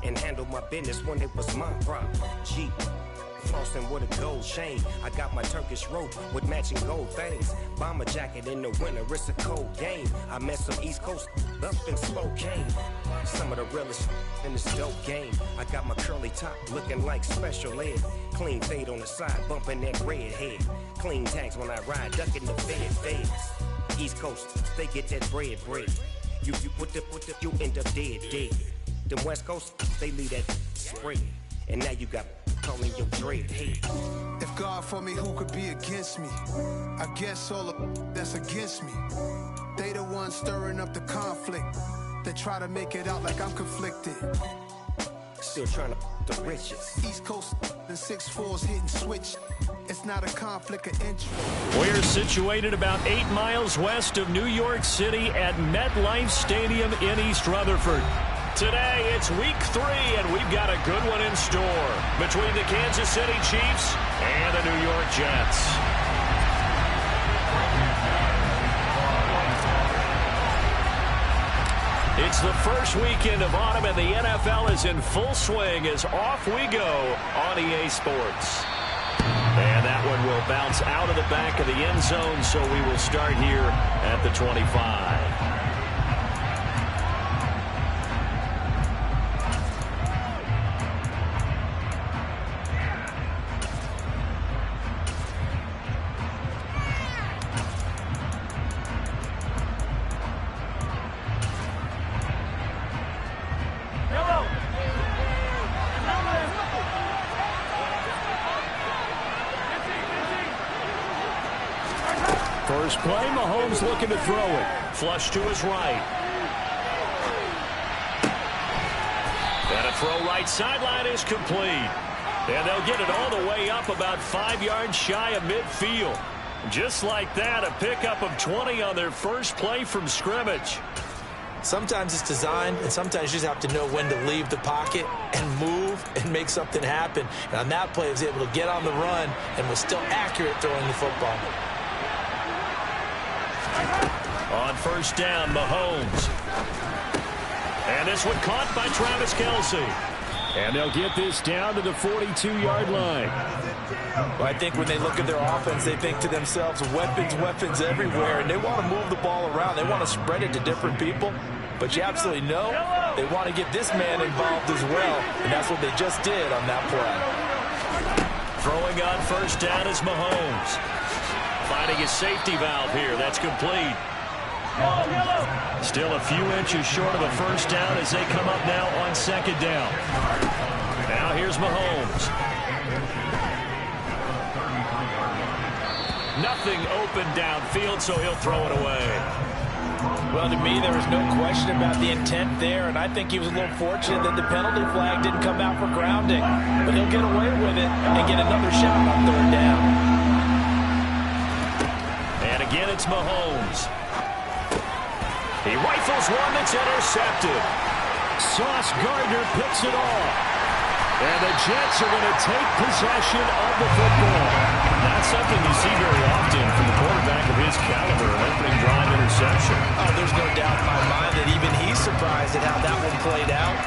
and handle my business when it was my problem. G. Flossing with a gold chain. I got my Turkish rope with matching gold things. Bomber jacket in the winter, it's a cold game. I met some East Coast up in Spokane. Some of the realest in this dope game. I got my curly top looking like special ed. Clean fade on the side, bumping that red head. Clean tags when I ride, ducking the feds. East Coast, they get that bread. You you end up dead. Them West Coast, they leave that spread. And now you got calling your dread head. If God for me, who could be against me? I guess all of that's against me. They the ones stirring up the conflict. They try to make it out like I'm conflicted. Still trying to the riches. East Coast and 6'4's hitting switch. It's not a conflict of interest. We're situated about 8 miles west of New York City at MetLife Stadium in East Rutherford. Today, it's week 3, and we've got a good one in store between the Kansas City Chiefs and the New York Jets. It's the first weekend of autumn, and the NFL is in full swing as off we go on EA Sports. And that one will bounce out of the back of the end zone, so we will start here at the 25. First play, Mahomes looking to throw it. Flush to his right. And a throw right sideline is complete. And they'll get it all the way up about 5 yards shy of midfield. Just like that, a pickup of 20 on their first play from scrimmage. Sometimes it's designed, and sometimes you just have to know when to leave the pocket and move and make something happen. And on that play, he was able to get on the run and was still accurate throwing the football. On first down, Mahomes. And this one caught by Travis Kelce. And they'll get this down to the 42-yard line. Well, I think when they look at their offense, they think to themselves, weapons everywhere, and they want to move the ball around. They want to spread it to different people. But you absolutely know they want to get this man involved as well, and that's what they just did on that play. Throwing on first down is Mahomes. Finding his safety valve here. That's complete. Still a few inches short of a first down as they come up now on second down. Now here's Mahomes. Nothing open downfield, so he'll throw it away. Well, to me, there was no question about the intent there, and I think he was a little fortunate that the penalty flag didn't come out for grounding. But he'll get away with it and get another shot on third down. And again, it's Mahomes. He rifles one that's intercepted. Sauce Gardner picks it off. And the Jets are going to take possession of the football. Not something you see very often from the quarterback of his caliber, an opening drive interception. Oh, there's no doubt in my mind that even he's surprised at how that one played out.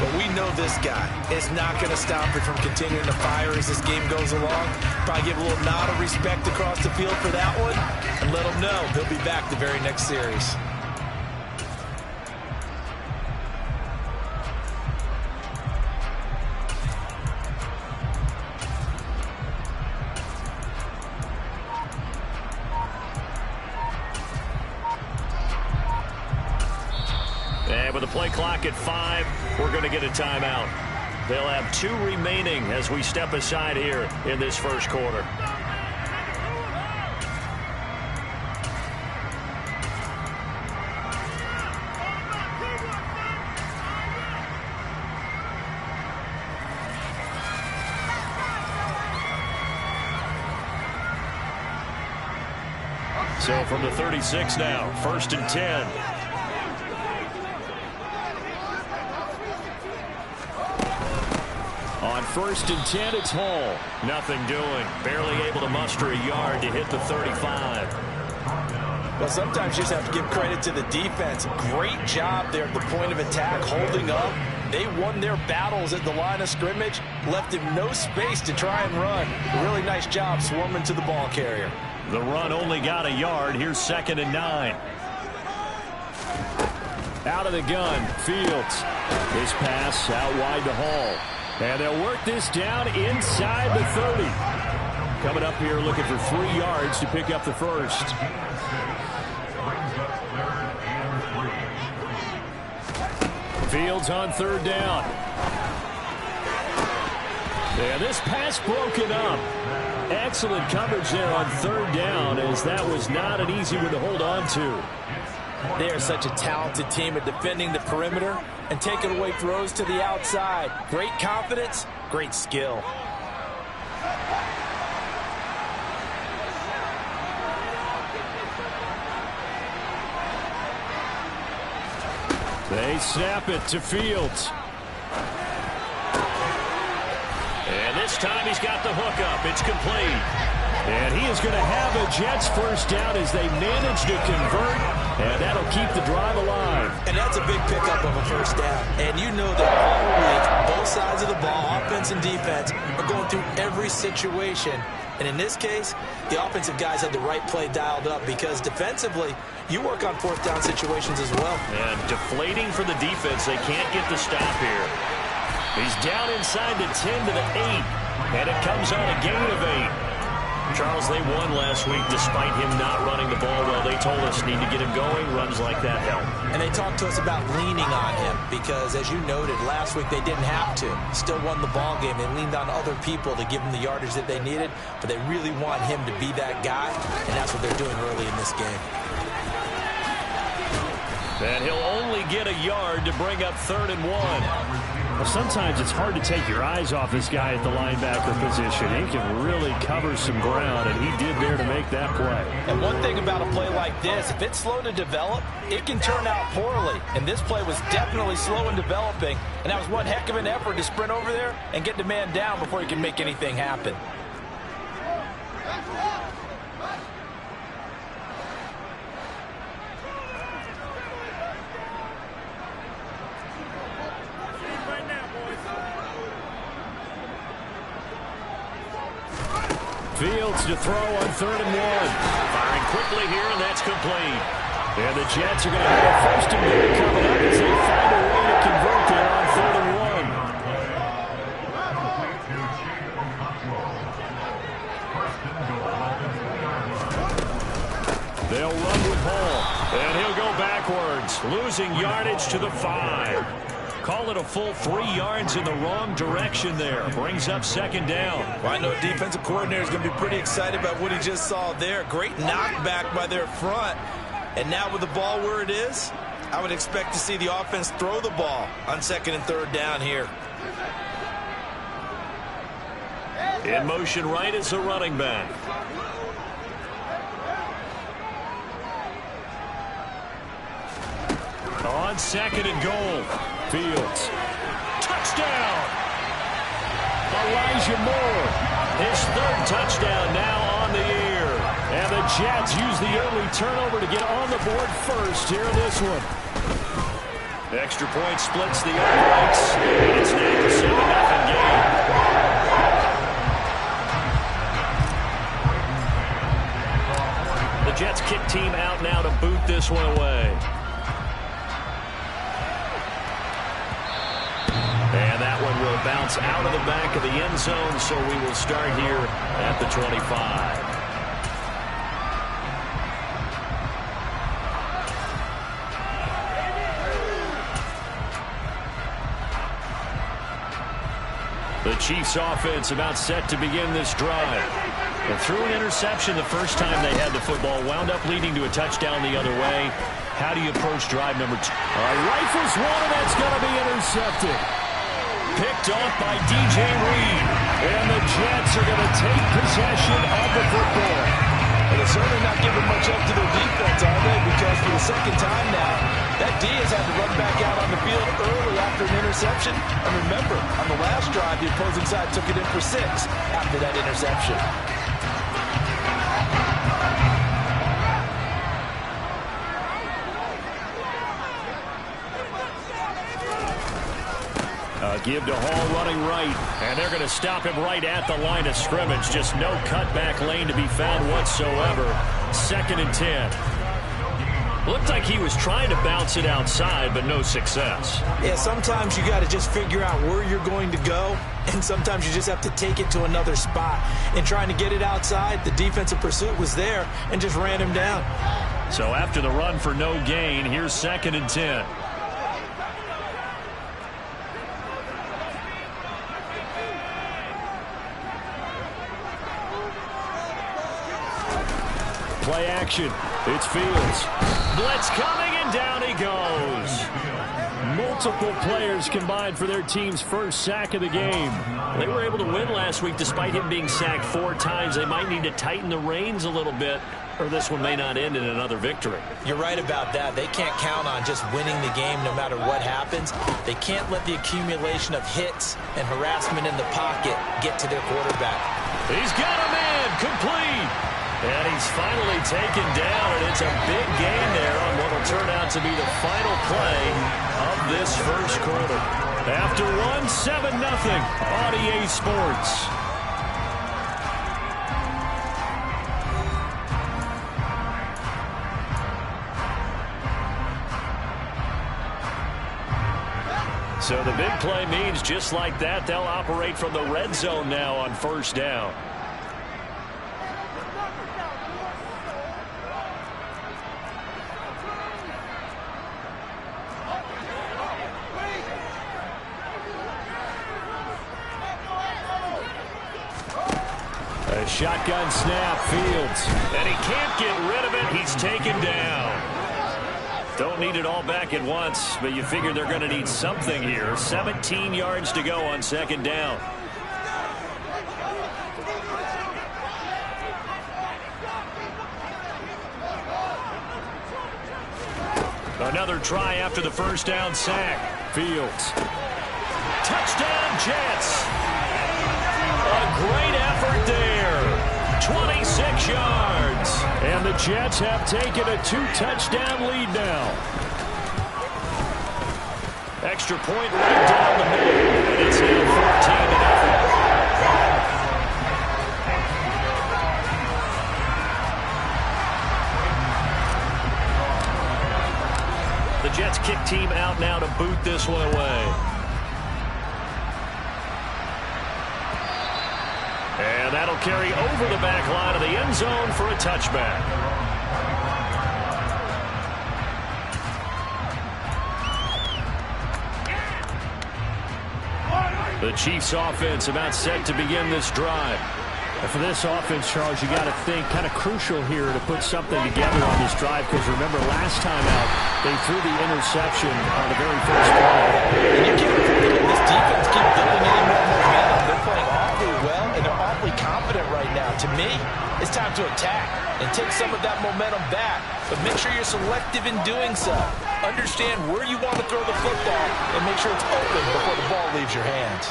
But we know this guy is not going to stop it from continuing to fire as this game goes along. Probably give a little nod of respect across the field for that one and let him know he'll be back the very next series. And with the play clock at 5, we're going to get a timeout. They'll have 2 remaining as we step aside here in this first quarter. So from the 36 now, 1st and 10. On 1st and 10, it's Hall. Nothing doing. Barely able to muster a yard to hit the 35. Well, sometimes you just have to give credit to the defense. Great job there at the point of attack, holding up, They won their battles at the line of scrimmage, left him no space to try and run. A really nice job swarming to the ball carrier. The run only got a yard. Here's 2nd and 9. Out of the gun, Fields. This pass out wide to Hall. And they'll work this down inside the 30. Coming up here looking for 3 yards to pick up the first. Fields on 3rd down. And this pass broken up. Excellent coverage there on 3rd down, as that was not an easy one to hold on to. They are such a talented team at defending the perimeter and taking away throws to the outside. Great confidence, great skill. They snap it to Fields. And this time he's got the hook up. It's complete. And he is going to have a Jets first down as they manage to convert. And that'll keep the drive alive. And that's a big pickup of a first down. And you know that all week, both sides of the ball, offense and defense, are going through every situation. And in this case, the offensive guys had the right play dialed up, because defensively, you work on 4th down situations as well. And deflating for the defense. They can't get the stop here. He's down inside the 10 to the 8. And it comes on a gain of 8. Charles, they won last week despite him not running the ball well. They told us need to get him going. Runs like that help. And they talked to us about leaning on him because, as you noted, last week they didn't have to. Still won the ball game. They leaned on other people to give them the yardage that they needed, but they really want him to be that guy, and that's what they're doing early in this game. And he'll only get a yard to bring up 3rd and 1. Well, sometimes it's hard to take your eyes off this guy at the linebacker position. He can really cover some ground, and he did there to make that play. And one thing about a play like this, if it's slow to develop, it can turn out poorly. And this play was definitely slow in developing, and that was one heck of an effort to sprint over there and get the man down before he can make anything happen. Fields to throw on 3rd and 1. Firing quickly here, and that's complete. And the Jets are going to have a 1st and goal coming up as they find a way to convert there on 3rd and 1. They'll run with Hall, and he'll go backwards, losing yardage to the 5. Call it a full 3 yards in the wrong direction there. Brings up 2nd down. Well, I know defensive coordinator is going to be pretty excited about what he just saw there. Great knockback by their front. And now with the ball where it is, I would expect to see the offense throw the ball on 2nd and 3rd down here. In motion right is the running back. On 2nd and goal. Fields. Touchdown! Elijah Moore. His 3rd touchdown now on the year. And the Jets use the early turnover to get on the board first here in this one. Extra point splits the uprights. And it's now a 7-0 game. The Jets kick team out now to boot this one away. And that one will bounce out of the back of the end zone, so we will start here at the 25. The Chiefs offense about set to begin this drive. And threw an interception the first time they had the football, wound up leading to a touchdown the other way. How do you approach drive number 2? Rifles one, and that's going to be intercepted. Picked off by DJ Reed. And the Jets are going to take possession of the football. And they're certainly not giving much up to their defense, are they? Because for the 2nd time now, that D has had to run back out on the field early after an interception. And remember, on the last drive, the opposing side took it in for 6 after that interception. Give to Hall running right. And they're going to stop him right at the line of scrimmage. Just no cutback lane to be found whatsoever. 2nd and 10. Looked like he was trying to bounce it outside, but no success. Yeah, sometimes you got to just figure out where you're going to go, and sometimes you just have to take it to another spot. And trying to get it outside, the defensive pursuit was there and just ran him down. So after the run for no gain, here's 2nd and 10. Play action. It's Fields. Blitz coming, and down he goes. Multiple players combined for their team's first sack of the game. They were able to win last week despite him being sacked 4 times. They might need to tighten the reins a little bit, or this one may not end in another victory. You're right about that. They can't count on just winning the game no matter what happens. They can't let the accumulation of hits and harassment in the pocket get to their quarterback. He's got a man, complete. And he's finally taken down, and it's a big gain there on what will turn out to be the final play of this first quarter. After one, 7-0 on EA Sports. So the big play means just like that, they'll operate from the red zone now on 1st down. A shotgun snap, Fields. And he can't get rid of it. He's taken down. Don't need it all back at once, but you figure they're going to need something here. 17 yards to go on 2nd down. Another try after the 1st down sack. Fields. Touchdown, Jets. A great effort there. 26 yards. And the Jets have taken a 2-touchdown lead now. Extra point right down the middle. And it's now 14-0. The Jets kick team out now to boot this one away. And that'll carry over the back line of the end zone for a touchback. The Chiefs offense about set to begin this drive. And for this offense, Charles, you got to think kind of crucial here to put something together on this drive, because remember last time out they threw the interception on the very first play. And you can't afford to let this defense keep building any more momentum. They're playing awfully well, and they're awfully confident right now. To me, it's time to attack and take some of that momentum back, but make sure you're selective in doing so. Understand where you want to throw the football and make sure it's open before the ball leaves your hands.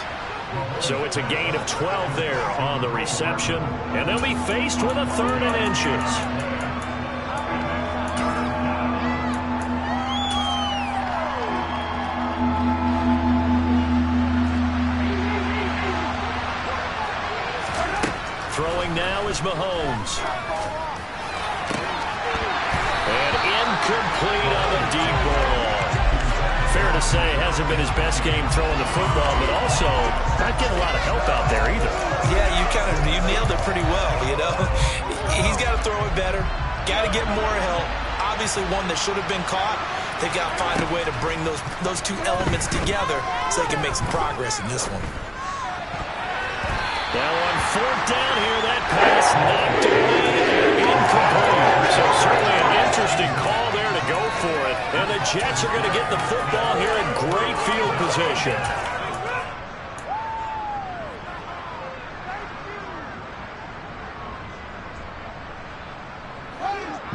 So it's a gain of 12 there on the reception, and they'll be faced with a 3rd and inches. Throwing now is Mahomes. And incomplete on the deep ball. Fair to say, hasn't been his best game throwing the football, but also not getting a lot of help out there either. Yeah, you nailed it pretty well, you know. He's got to throw it better, got to get more help. Obviously one that should have been caught. They've got to find a way to bring those two elements together so they can make some progress in this one. Now on 4th down here, that pass knocked away, incomplete. So certainly an interesting call there to go for it. And the Jets are going to get the football here in great field position.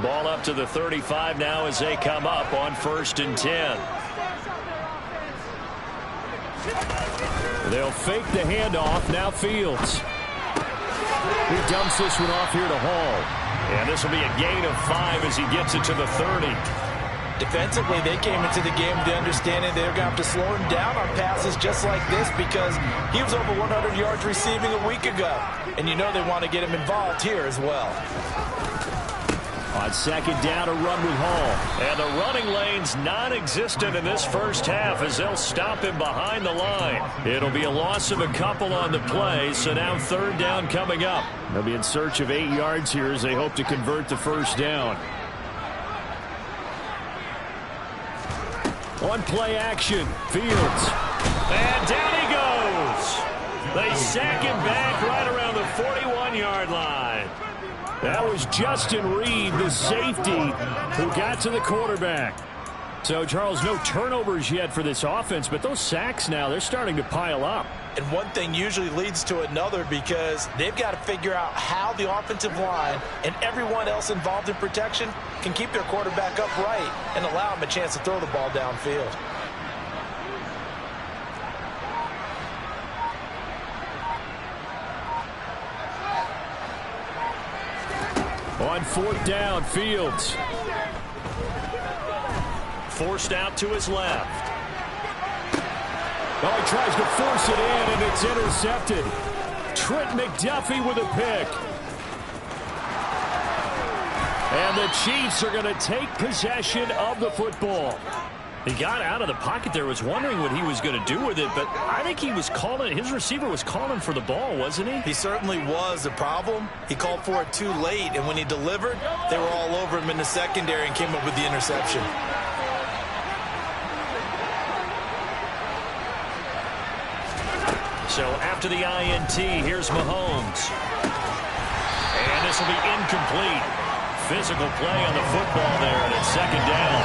Ball up to the 35 now as they come up on 1st and 10. They'll fake the handoff. Now Fields. He dumps this one off here to Hall. And this will be a gain of 5 as he gets it to the 30. Defensively, they came into the game with the understanding they're going to have to slow him down on passes just like this because he was over 100 yards receiving a week ago. And you know they want to get him involved here as well. On second down, a run with Hall. And the running lane's non-existent in this first half as they'll stop him behind the line. It'll be a loss of a couple on the play, so now third down coming up. They'll be in search of 8 yards here as they hope to convert the first down. On play action, Fields. And down he goes. They sack him back right around the 41-yard line. That was Justin Reed, the safety, who got to the quarterback. So, Charles, no turnovers yet for this offense, but those sacks now, they're starting to pile up. And one thing usually leads to another because they've got to figure out how the offensive line and everyone else involved in protection can keep their quarterback upright and allow him a chance to throw the ball downfield. On fourth down, Fields. Forced out to his left. Oh, he tries to force it in, and it's intercepted. Trent McDuffie with a pick. And the Chiefs are going to take possession of the football. He got out of the pocket there, was wondering what he was going to do with it, but I think he was calling, his receiver was calling for the ball, wasn't he? He certainly was. The problem, he called for it too late, and when he delivered, they were all over him in the secondary and came up with the interception. So after the INT, here's Mahomes. And this will be incomplete. Physical play on the football there, and it's second down.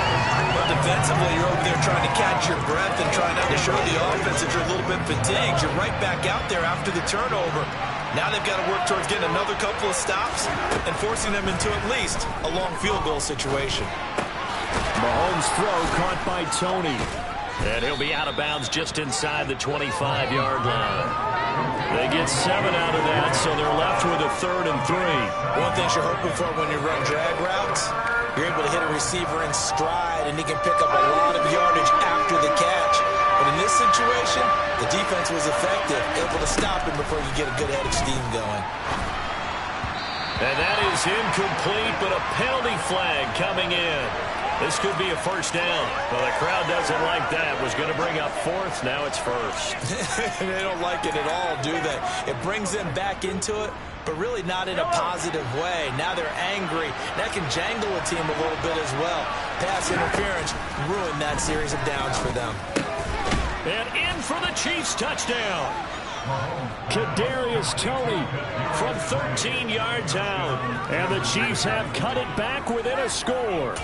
But defensively, you're over there trying to catch your breath and trying not to show the offense that you're a little bit fatigued. You're right back out there after the turnover. Now they've got to work towards getting another couple of stops and forcing them into at least a long field goal situation. Mahomes' throw caught by Tony. And he'll be out of bounds just inside the 25-yard line. They get 7 out of that, so they're left with a 3rd and 3. One thing you're hoping for when you run drag routes, you're able to hit a receiver in stride, and he can pick up a lot of yardage after the catch. But in this situation, the defense was effective, able to stop him before you get a good head of steam going. And that is incomplete, but a penalty flag coming in. This could be a first down. Well, the crowd doesn't like that. Was going to bring up 4th. Now it's 1st. They don't like it at all, do they? It brings them back into it, but really not in a positive way. Now they're angry. That can jangle a team a little bit as well. Pass interference ruined that series of downs for them. And in for the Chiefs touchdown. Kadarius Toney from 13 yards out. And the Chiefs have cut it back within a score.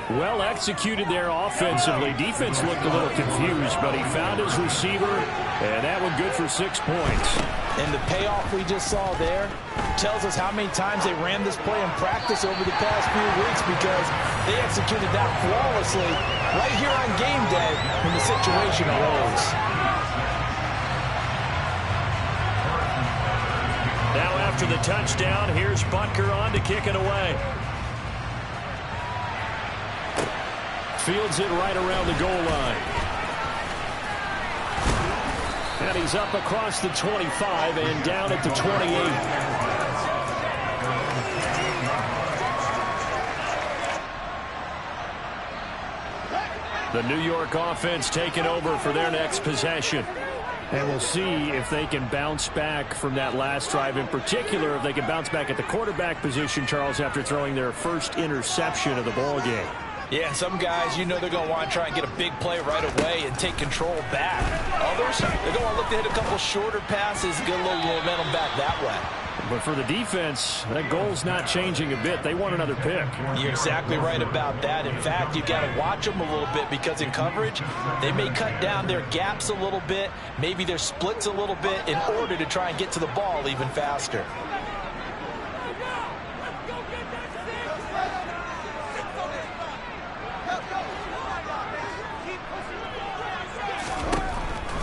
Well executed there offensively. Defense looked a little confused, but he found his receiver, and that one good for 6 points. And the payoff we just saw there tells us how many times they ran this play in practice over the past few weeks because they executed that flawlessly right here on game day when the situation arose. Now after the touchdown, here's Butker on to kick it away. Fields it right around the goal line. And he's up across the 25 and down at the 28. The New York offense taking over for their next possession. And we'll see if they can bounce back from that last drive. In particular, if they can bounce back at the quarterback position, Charles, after throwing their first interception of the ball game. Yeah, some guys, you know they're going to want to try and get a big play right away and take control back. Others, they're going to look to hit a couple shorter passes, get a little momentum back that way. But for the defense, that goal's not changing a bit. They want another pick. You're exactly right about that. In fact, you've got to watch them a little bit because in coverage, they may cut down their gaps a little bit, maybe their splits a little bit in order to try and get to the ball even faster.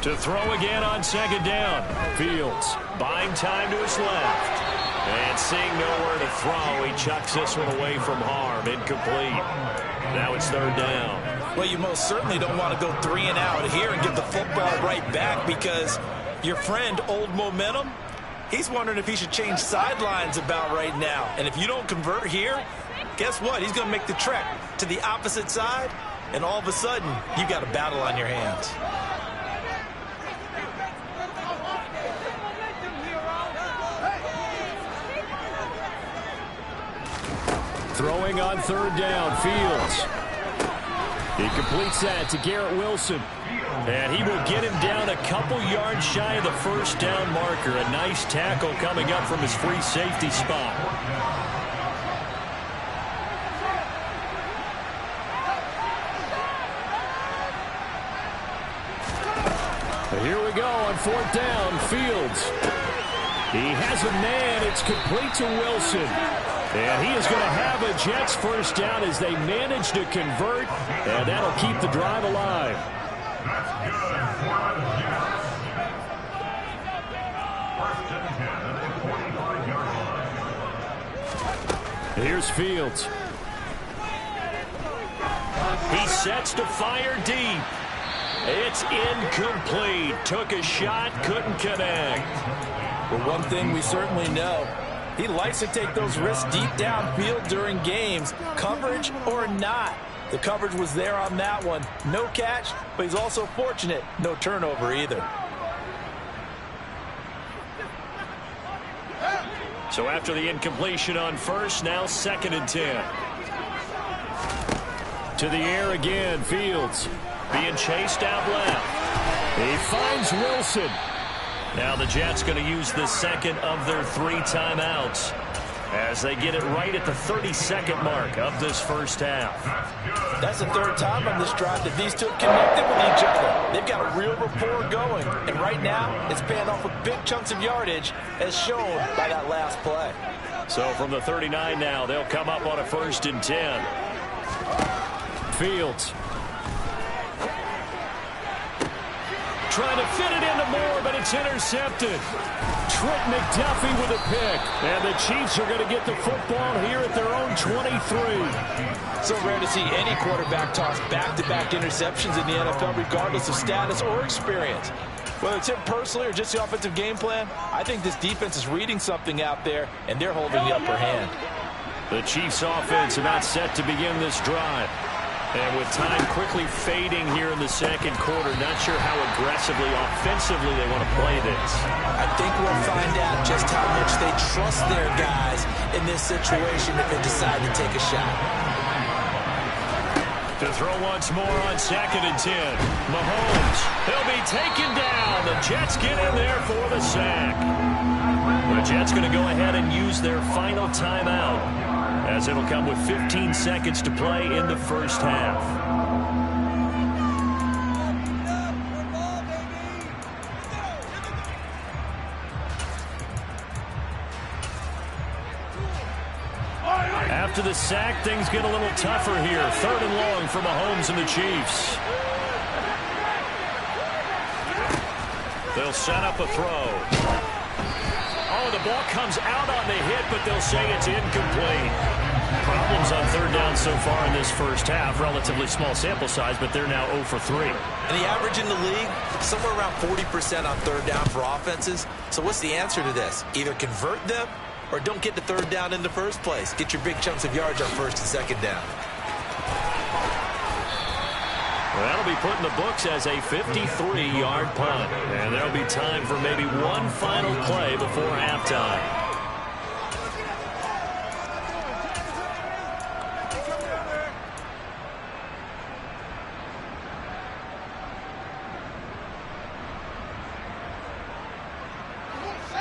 To throw again on second down. Fields buying time to his left. And seeing nowhere to throw, he chucks this one away from harm. Incomplete. Now it's third down. Well, you most certainly don't want to go 3 and out here and give the football right back, because your friend, Old Momentum, he's wondering if he should change sidelines about right now. And if you don't convert here, guess what? He's going to make the trek to the opposite side, and all of a sudden, you got a battle on your hands. Throwing on third down, Fields. He completes that to Garrett Wilson. And he will get him down a couple yards shy of the first down marker. A nice tackle coming up from his free safety spot. Here we go on fourth down, Fields. He has a man. It's complete to Wilson. And he is going to have a Jets first down as they manage to convert, and that'll keep the drive alive. Here's Fields. He sets to fire deep. It's incomplete. Took a shot, couldn't connect. But one thing we certainly know, he likes to take those risks deep downfield during games, coverage or not. The coverage was there on that one. No catch, but he's also fortunate. No turnover either. So after the incompletion on first, now 2nd and 10. To the air again, Fields. Being chased out left. He finds Wilson. Now the Jets going to use the second of their 3 timeouts as they get it right at the 32nd mark of this first half. That's the 3rd time on this drive that these two connected with each other. They've got a real rapport going, and right now it's paying off with big chunks of yardage as shown by that last play. So from the 39 now, they'll come up on a 1st and 10. Fields. Trying to fit it into Moore, but it's intercepted. Trent McDuffie with a pick. And the Chiefs are going to get the football here at their own 23. So rare to see any quarterback toss back-to-back interceptions in the NFL, regardless of status or experience. Whether it's him personally or just the offensive game plan, I think this defense is reading something out there, and they're holding the upper hand. The Chiefs offense about set to begin this drive. And with time quickly fading here in the second quarter, not sure how aggressively, offensively they want to play this. I think we'll find out just how much they trust their guys in this situation if they decide to take a shot. To throw once more on 2nd and 10. Mahomes, he'll be taken down. The Jets get in there for the sack. The Jets going to go ahead and use their final timeout, as it'll come with 15 seconds to play in the first half. After the sack, things get a little tougher here. 3rd and long for Mahomes and the Chiefs. They'll set up a throw. Oh, the ball comes out on the hit, but they'll say it's incomplete. Problems on 3rd down so far in this first half. Relatively small sample size, but they're now 0 for 3. And the average in the league, somewhere around 40% on 3rd down for offenses. So what's the answer to this? Either convert them or don't get to 3rd down in the first place. Get your big chunks of yards on 1st and 2nd down. Well, that'll be put in the books as a 53-yard punt. And there'll be time for maybe one final play before halftime.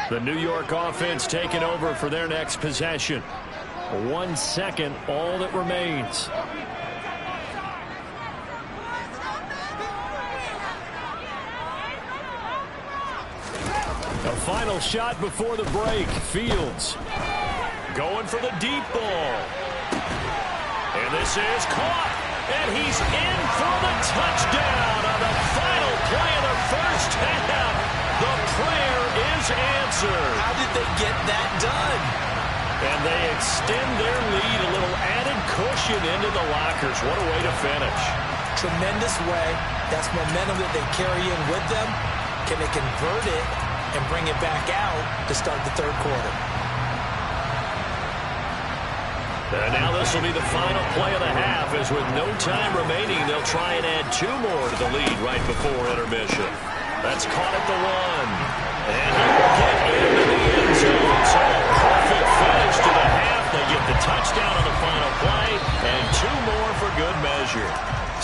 The New York offense taking over for their next possession. 1 second, all that remains. A final shot before the break. Fields going for the deep ball. And this is caught. And he's in for the touchdown on the final play of the first half. The prayer is answered. How did they get that done? And they extend their lead, a little added cushion into the lockers. What a way to finish. Tremendous way. That's momentum that they carry in with them. Can they convert it and bring it back out to start the third quarter? And now this will be the final play of the half, as with no time remaining, they'll try and add 2 more to the lead right before intermission. That's caught at the 1. And he will get into the end zone. So a perfect finish to the half. They get the touchdown on the final play, and 2 more for good measure.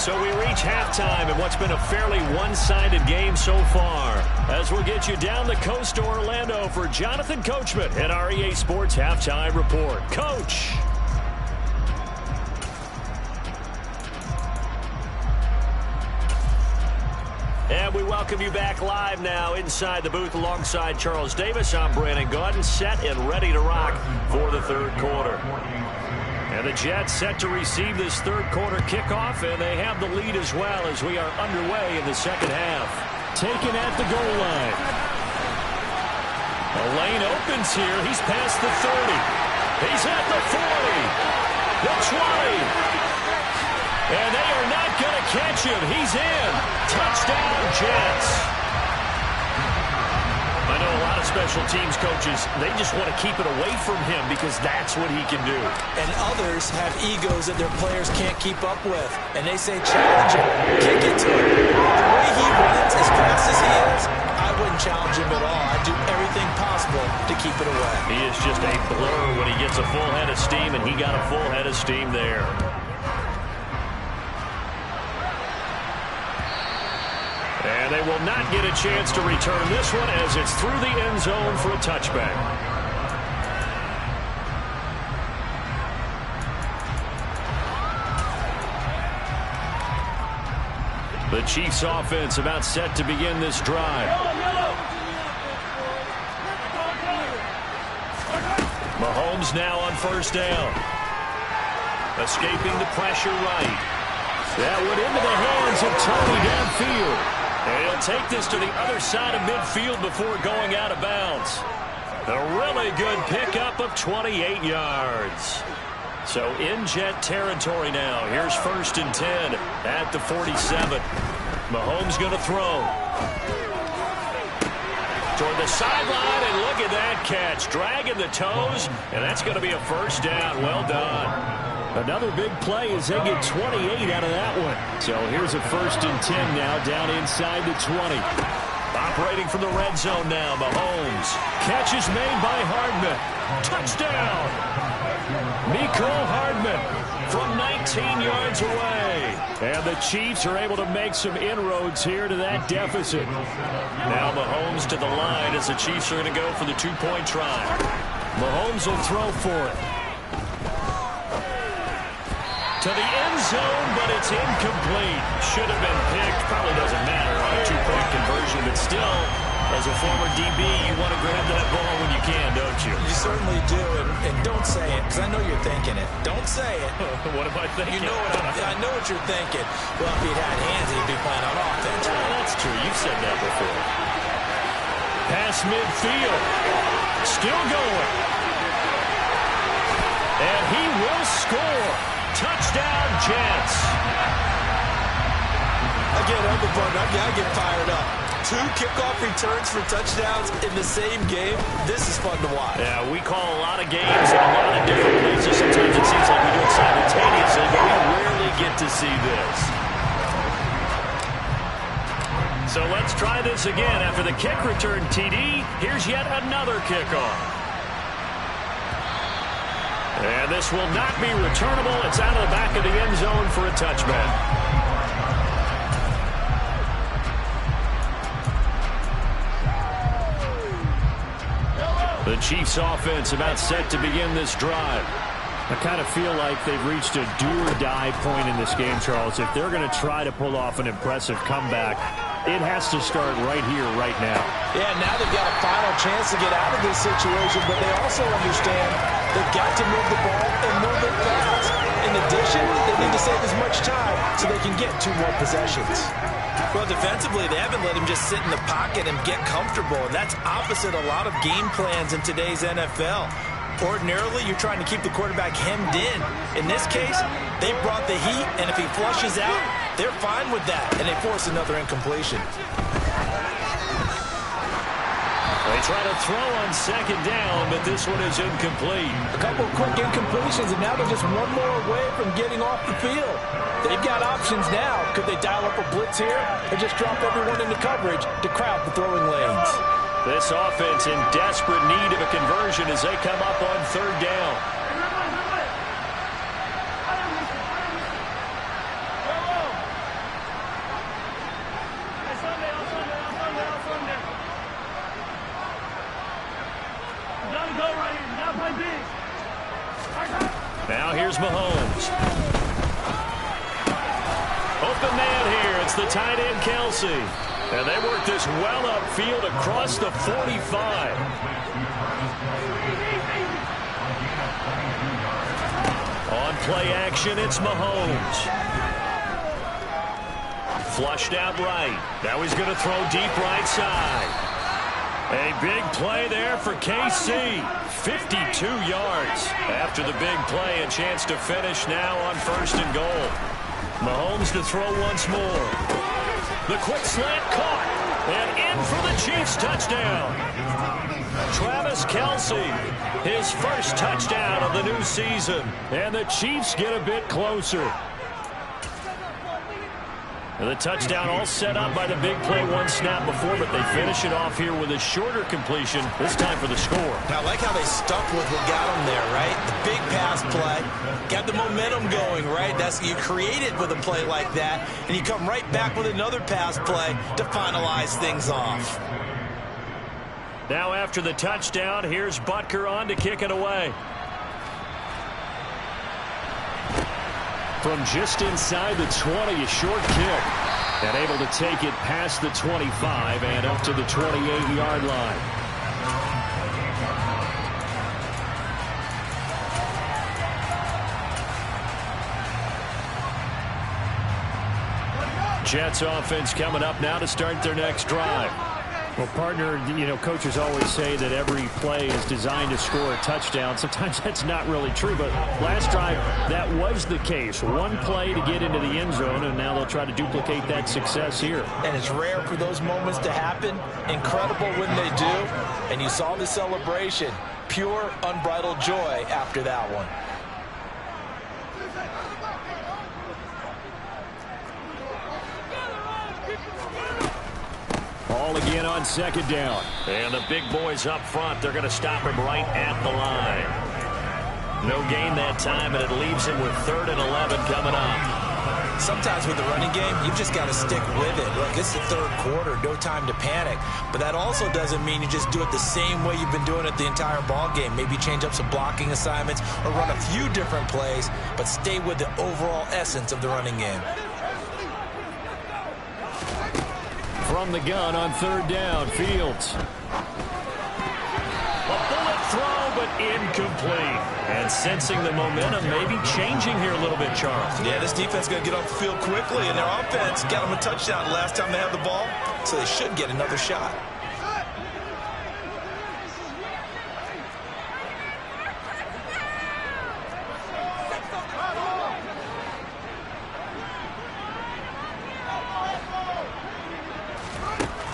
So we reach halftime in what's been a fairly one-sided game so far, as we'll get you down the coast to Orlando for Jonathan Coachman at our EA Sports Halftime Report. Coach. And we welcome you back live now inside the booth alongside Charles Davis. I'm Brandon Gaudin, set and ready to rock for the third quarter. And the Jets set to receive this third quarter kickoff, and they have the lead as well as we are underway in the second half. Taken at the goal line. A lane opens here. He's past the 30. He's at the 40. The 20. And they are not going to catch him. He's in. Touchdown, Jets. I know a lot of special teams coaches, they just want to keep it away from him because that's what he can do. And others have egos that their players can't keep up with. And they say, challenge him. Kick it to him. The way he runs, as fast as he is, I wouldn't challenge him at all. I'd do everything possible to keep it away. He is just a blur when he gets a full head of steam, and he got a full head of steam there. And they will not get a chance to return this one as it's through the end zone for a touchback. The Chiefs offense about set to begin this drive. Mahomes now on first down. Escaping the pressure right. That went into the hands of Tony downfield. And he'll take this to the other side of midfield before going out of bounds. A really good pickup of 28 yards. So in Jet territory now. Here's 1st and 10 at the 47. Mahomes going to throw. Toward the sideline, and look at that catch. Dragging the toes, and that's going to be a first down. Well done. Another big play as they get 28 out of that one. So here's a 1st and 10 now down inside the 20. Operating from the red zone now, Mahomes. Catch is made by Hardman. Touchdown! Mecole Hardman from 19 yards away. And the Chiefs are able to make some inroads here to that deficit. Now Mahomes to the line as the Chiefs are going to go for the 2-point try. Mahomes will throw for it. To the end zone, but it's incomplete. Should have been picked. Probably doesn't matter on a 2-point conversion, but still, as a former DB, you want to grab that ball when you can, don't you? You certainly do, and don't say it, because I know you're thinking it. Don't say it. What am I thinking? You know I know what you're thinking. Well, if he'd had hands, he'd be playing on offense. Well, that's true. You've said that before. Pass midfield. Still going. And he will score. Touchdown, Jets. Again, I get fired up. 2 kickoff returns for touchdowns in the same game. This is fun to watch. Yeah, we call a lot of games in a lot of different places. Sometimes it seems like we do it simultaneously, but we rarely get to see this. So let's try this again. After the kick return TD, here's yet another kickoff. And this will not be returnable. It's out of the back of the end zone for a touchback. The Chiefs offense about set to begin this drive. I kind of feel like they've reached a do-or-die point in this game, Charles. If they're going to try to pull off an impressive comeback, it has to start right here, right now. Yeah, now they've got a final chance to get out of this situation, but they also understand they've got to move the ball and move it fast. In addition, they need to save as much time so they can get 2 more possessions. Well, defensively, they haven't let him just sit in the pocket and get comfortable, and that's opposite a lot of game plans in today's NFL. Ordinarily, you're trying to keep the quarterback hemmed in. In this case, they brought the heat, and if he flushes out, they're fine with that, and they force another incompletion. They try to throw on second down, but this one is incomplete. A couple of quick incompletions, and now they're just one more away from getting off the field. They've got options now. Could they dial up a blitz here or just drop everyone into coverage to crowd the throwing lanes? This offense in desperate need of a conversion as they come up on third down. Now here's Mahomes. Open man here. It's the tight end, Kelsey. And they work this well upfield across the 45. On play action, it's Mahomes. Flushed out right. Now he's going to throw deep right side. A big play there for KC. 52 yards. After the big play, a chance to finish now on first and goal. Mahomes to throw once more. The quick slant caught. And in for the Chiefs touchdown. Travis Kelce, his first touchdown of the new season. And the Chiefs get a bit closer. And the touchdown all set up by the big play one snap before, but they finish it off here with a shorter completion, this time for the score. Now, I like how they stuck with what got them there, right? The big pass play, got the momentum going, right? That's you create it with a play like that, and you come right back with another pass play to finalize things off. Now after the touchdown, here's Butker on to kick it away. From just inside the 20, a short kick. And able to take it past the 25 and up to the 28-yard line. Jets offense coming up now to start their next drive. Well, partner, you know, coaches always say that every play is designed to score a touchdown. Sometimes that's not really true, but last drive, that was the case. One play to get into the end zone, and now they'll try to duplicate that success here. And it's rare for those moments to happen. Incredible when they do. And you saw the celebration. Pure, unbridled joy after that one. Ball again on second down. And the big boys up front, they're going to stop him right at the line. No gain that time, and it leaves him with 3rd and 11 coming up. Sometimes with the running game, you've just got to stick with it. Look, it's the third quarter, no time to panic. But that also doesn't mean you just do it the same way you've been doing it the entire ball game. Maybe change up some blocking assignments or run a few different plays, but stay with the overall essence of the running game. From the gun on 3rd down, Fields. A bullet throw, but incomplete. And sensing the momentum, maybe changing here a little bit, Charles. Yeah, this defense is going to get off the field quickly, and their offense got them a touchdown last time they had the ball, so they should get another shot.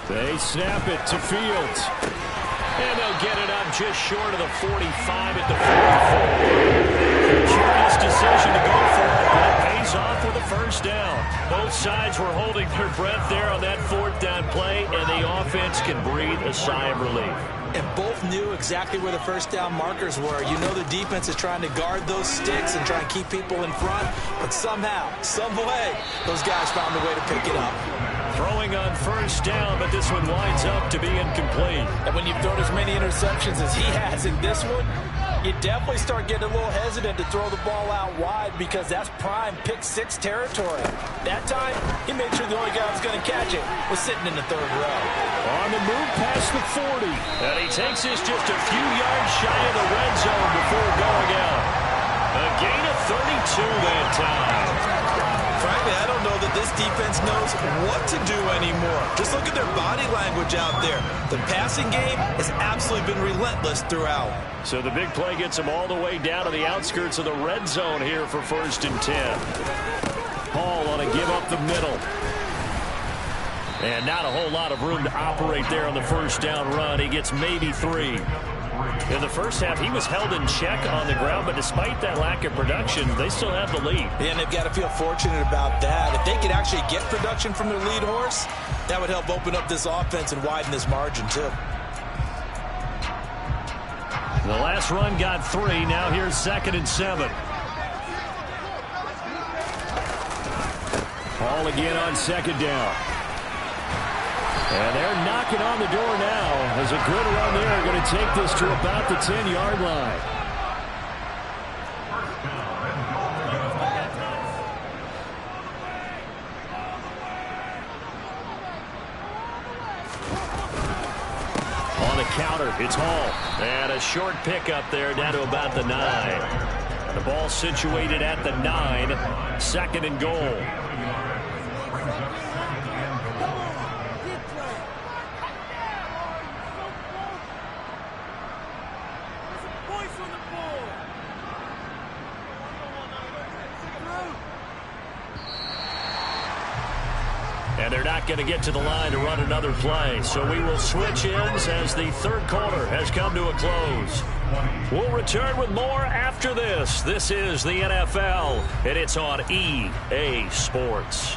They snap it to Fields. And they'll get it up just short of the 45 at the 44. Curious decision to go for it, but it pays off with a first down. Both sides were holding their breath there on that 4th down play, and the offense can breathe a sigh of relief. And both knew exactly where the first down markers were. You know the defense is trying to guard those sticks and try and keep people in front, but somehow, some way, those guys found a way to pick it up. Throwing on first down, but this one winds up to be incomplete. And when you've thrown as many interceptions as he has in this one, you definitely start getting a little hesitant to throw the ball out wide because that's prime pick-6 territory. That time, he made sure the only guy who was going to catch it was sitting in the 3rd row. On the move past the 40. And he takes this just a few yards shy of the red zone before going out. A gain of 32 that time. Frankly, I don't know that this defense knows what to do anymore. Just look at their body language out there. The passing game has absolutely been relentless throughout. So the big play gets them all the way down to the outskirts of the red zone here for 1st and 10. Hall on a give up the middle. And not a whole lot of room to operate there on the first down run. He gets maybe 3. In the first half, he was held in check on the ground, but despite that lack of production, they still have the lead. And they've got to feel fortunate about that. If they could actually get production from their lead horse, that would help open up this offense and widen this margin, too. The last run got 3. Now here's 2nd and 7. Hall again on 2nd down. And they're knocking on the door now as a good run there. Going to take this to about the 10-yard line. On the counter, it's Hall. And a short pickup there down to about the 9. The ball situated at the 9. 2nd and goal. And they're not going to get to the line to run another play. So we will switch ends as the third quarter has come to a close. We'll return with more after this. This is the NFL, and it's on EA Sports.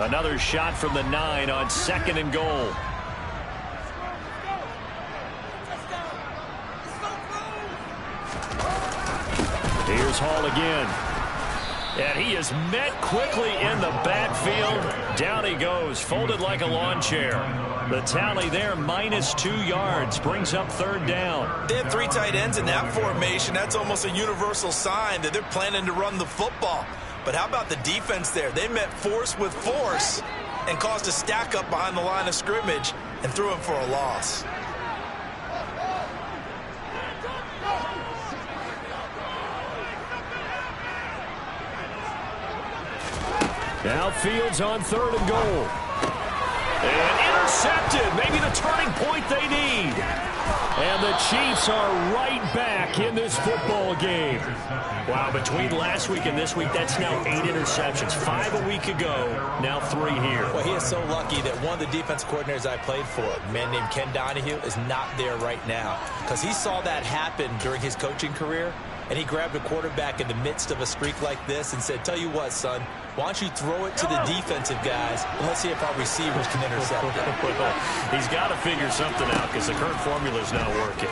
Another shot from the 9 on 2nd and goal. Here's Hall again. And he is met quickly in the backfield. Down he goes, folded like a lawn chair. The tally there, -2 yards, brings up 3rd down. They have 3 tight ends in that formation. That's almost a universal sign that they're planning to run the football. But how about the defense there? They met force with force and caused a stack up behind the line of scrimmage and threw him for a loss. Now Fields on 3rd and goal. And intercepted. Maybe the turning point they need. And the Chiefs are right back in this football game. Wow, between last week and this week, that's now 8 interceptions. 5 a week ago, now 3 here. Well, he is so lucky that one of the defense coordinators I played for, a man named Ken Donahue, is not there right now. Because he saw that happen during his coaching career, and he grabbed a quarterback in the midst of a streak like this and said, tell you what, son, why don't you throw it to the defensive guys, and let's see if our receivers can intercept it. Well, he's got to figure something out because the current formula is not working.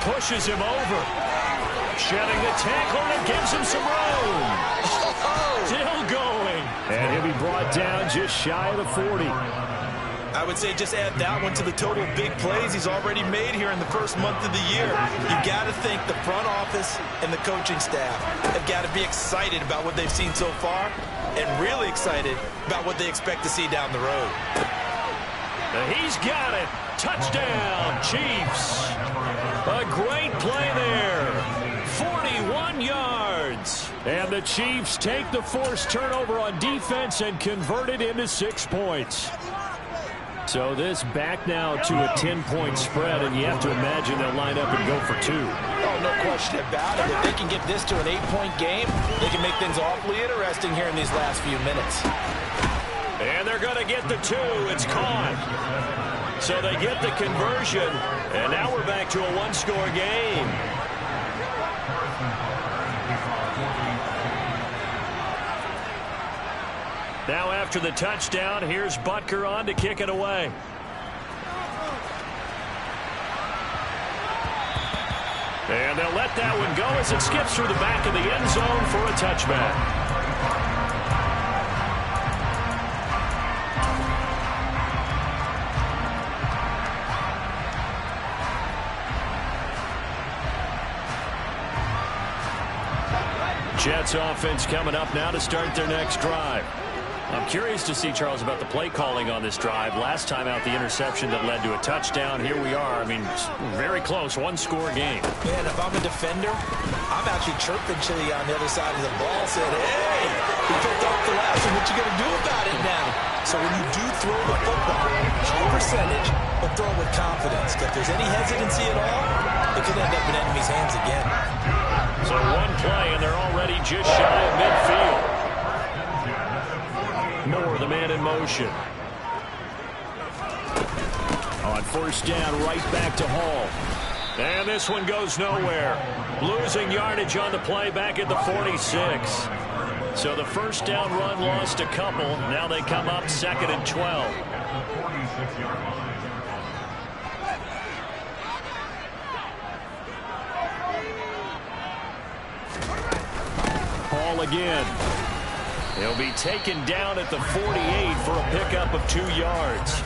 Pushes him over. Shedding the tackle, and it gives him some room. Still going. And he'll be brought down just shy of the 40. I would say just add that one to the total big plays he's already made here in the first month of the year. You've got to think the front office and the coaching staff have got to be excited about what they've seen so far and really excited about what they expect to see down the road. He's got it. Touchdown, Chiefs. A great play there. 41 yards. And the Chiefs take the forced turnover on defense and convert it into 6 points. So this back now to a 10-point spread, and you have to imagine they'll line up and go for 2. Oh, no question about it. If they can get this to an 8-point game, they can make things awfully interesting here in these last few minutes. And they're going to get the 2. It's caught. So they get the conversion, and now we're back to a 1-score game. Now after the touchdown, here's Butker on to kick it away. And they'll let that one go as it skips through the back of the end zone for a touchback. Jets offense coming up now to start their next drive. I'm curious to see, Charles, about the play calling on this drive. Last time out, the interception that led to a touchdown. Here we are. I mean, very close, one-score game. Man, if I'm a defender, I'm actually chirping Chili on the other side of the ball, saying, hey, we picked up the last one. What you going to do about it now? So when you do throw the football, high percentage, but throw it with confidence. If there's any hesitancy at all, it could end up in enemy's hands again. So one play, and they're already just shy of midfield. Moore, the man in motion. On first down, right back to Hall. And this one goes nowhere. Losing yardage on the play back at the 46. So the first down run lost a couple. Now they come up 2nd and 12. Hall again. He'll be taken down at the 48 for a pickup of 2 yards.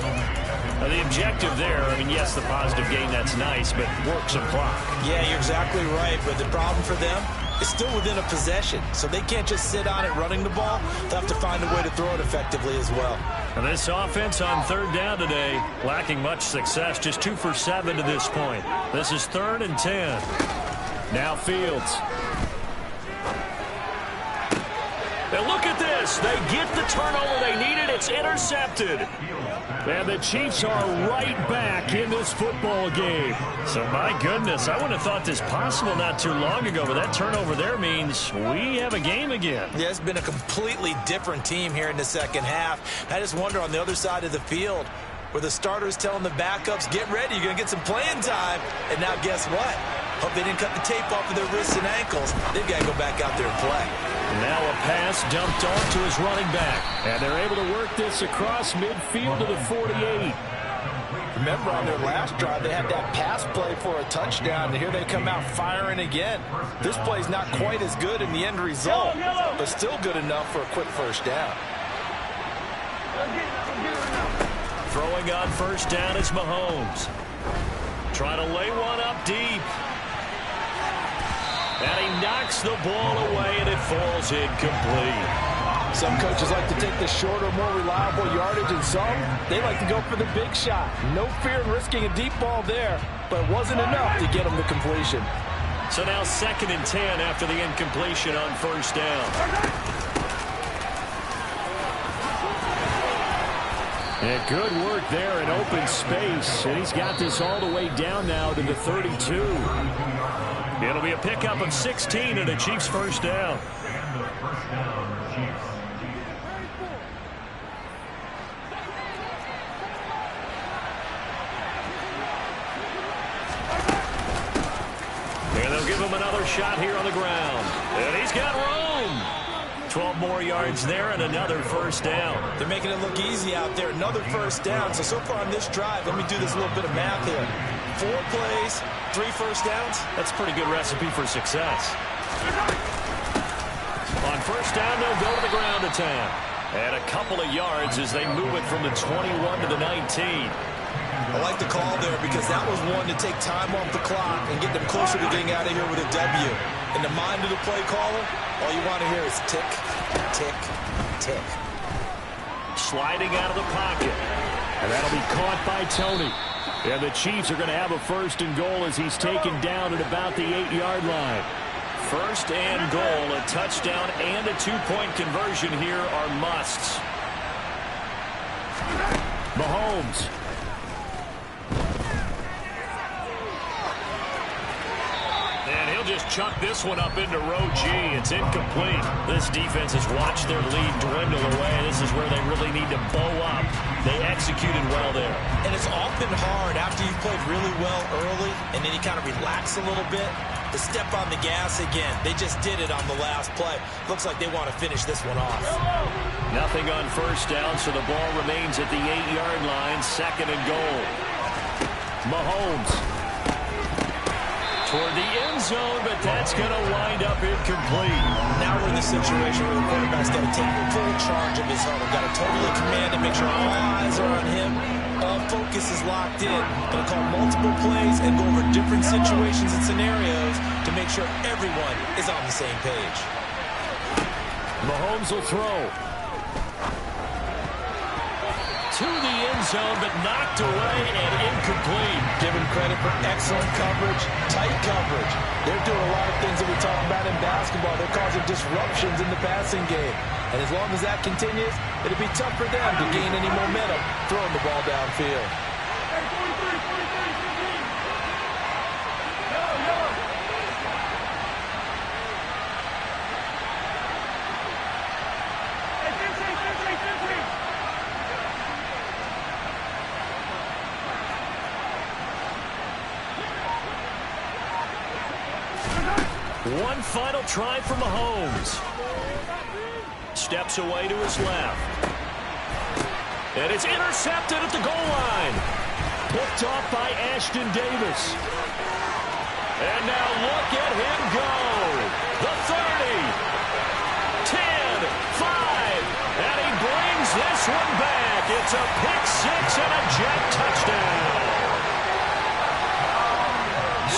Now the objective there, I mean, yes, the positive gain, that's nice, but work some clock. Yeah, you're exactly right, but the problem for them is still within a possession, so they can't just sit on it running the ball. They'll have to find a way to throw it effectively as well. And this offense on 3rd down today, lacking much success, just 2 for 7 to this point. This is 3rd and 10. Now Fields. Now look at this. They get the turnover they needed. It's intercepted. And the Chiefs are right back in this football game. So, my goodness, I wouldn't have thought this possible not too long ago, but that turnover there means we have a game again. Yeah, it's been a completely different team here in the second half. I just wonder on the other side of the field where the starters telling the backups, get ready, you're going to get some playing time. And now guess what? Hope they didn't cut the tape off of their wrists and ankles. They've got to go back out there and play. Now a pass dumped off to his running back. And they're able to work this across midfield to the 48. Remember on their last drive, they had that pass play for a touchdown, and here they come out firing again. This play's not quite as good in the end result, but still good enough for a quick first down. Throwing on first down is Mahomes. Trying to lay one up deep. And he knocks the ball away, and it falls incomplete. Some coaches like to take the shorter, more reliable yardage, and some, they like to go for the big shot. No fear in risking a deep ball there, but it wasn't enough to get them the completion. So now 2nd and 10 after the incompletion on first down. And good work there in open space. And he's got this all the way down now to the 32. It'll be a pickup of 16 and a Chiefs first down. And they'll give him another shot here on the ground. And he's got room. 12 more yards there and another first down. They're making it look easy out there. Another first down. So far on this drive, let me do this little bit of math here. 4 plays, 3 first downs. That's a pretty good recipe for success. On first down, they'll go to the ground attack. And a couple of yards as they move it from the 21 to the 19. I like the call there because that was one to take time off the clock and get them closer to getting out of here with a W. In the mind of the play caller, all you want to hear is tick, tick, tick. Sliding out of the pocket. And that'll be caught by Tony. And the Chiefs are going to have a 1st and goal as he's taken down at about the 8-yard line. 1st and goal, a touchdown and a 2-point conversion here are musts. Mahomes. And he'll just chuck this one up into row G. It's incomplete. This defense has watched their lead dwindle away. This is where they really need to bow up. They executed well there. And it's often hard after you've played really well early and then you kind of relax a little bit to step on the gas again. They just did it on the last play. Looks like they want to finish this one off. Nothing on first down, so the ball remains at the 8-yard line. 2nd and goal. Mahomes. Toward the end zone, but that's going to wind up incomplete. Now we're in the situation where the quarterback's got to take full charge of his huddle. Got to totally command and make sure all eyes are on him. All focus is locked in. Going to call multiple plays and go over different situations and scenarios to make sure everyone is on the same page. Mahomes will throw. To the end zone, but knocked away and incomplete. Give him credit for excellent coverage, tight coverage. They're doing a lot of things that we talk about in basketball. They're causing disruptions in the passing game. And as long as that continues, it'll be tough for them to gain any momentum throwing the ball downfield. One final try for Mahomes. Steps away to his left. And it's intercepted at the goal line. Picked off by Ashton Davis. And now look at him go. The 30. 10, 5. And he brings this one back. It's a pick six and a Jet touchdown.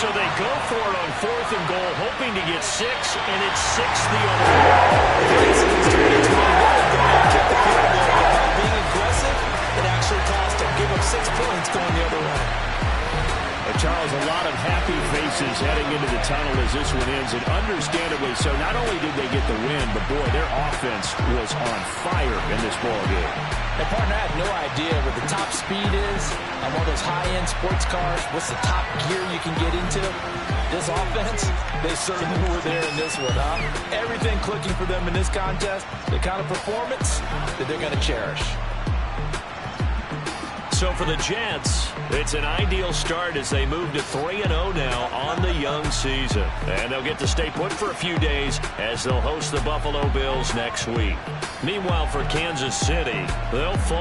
So they go for it on 4th and goal, hoping to get 6, and it's 6 the other way. Being aggressive, it actually cost them. Give them 6 points going the other way. Charles, a lot of happy faces heading into the tunnel as this one ends, and understandably so. Not only did they get the win, but boy, their offense was on fire in this ball game. And partner, I have no idea what the top speed is on one of those high-end sports cars. What's the top gear you can get into? This offense, they certainly were there in this one, huh? Everything clicking for them in this contest, the kind of performance that they're going to cherish. So for the Jets, it's an ideal start as they move to 3-0 now on the young season. And they'll get to stay put for a few days as they'll host the Buffalo Bills next week. Meanwhile, for Kansas City, they'll fall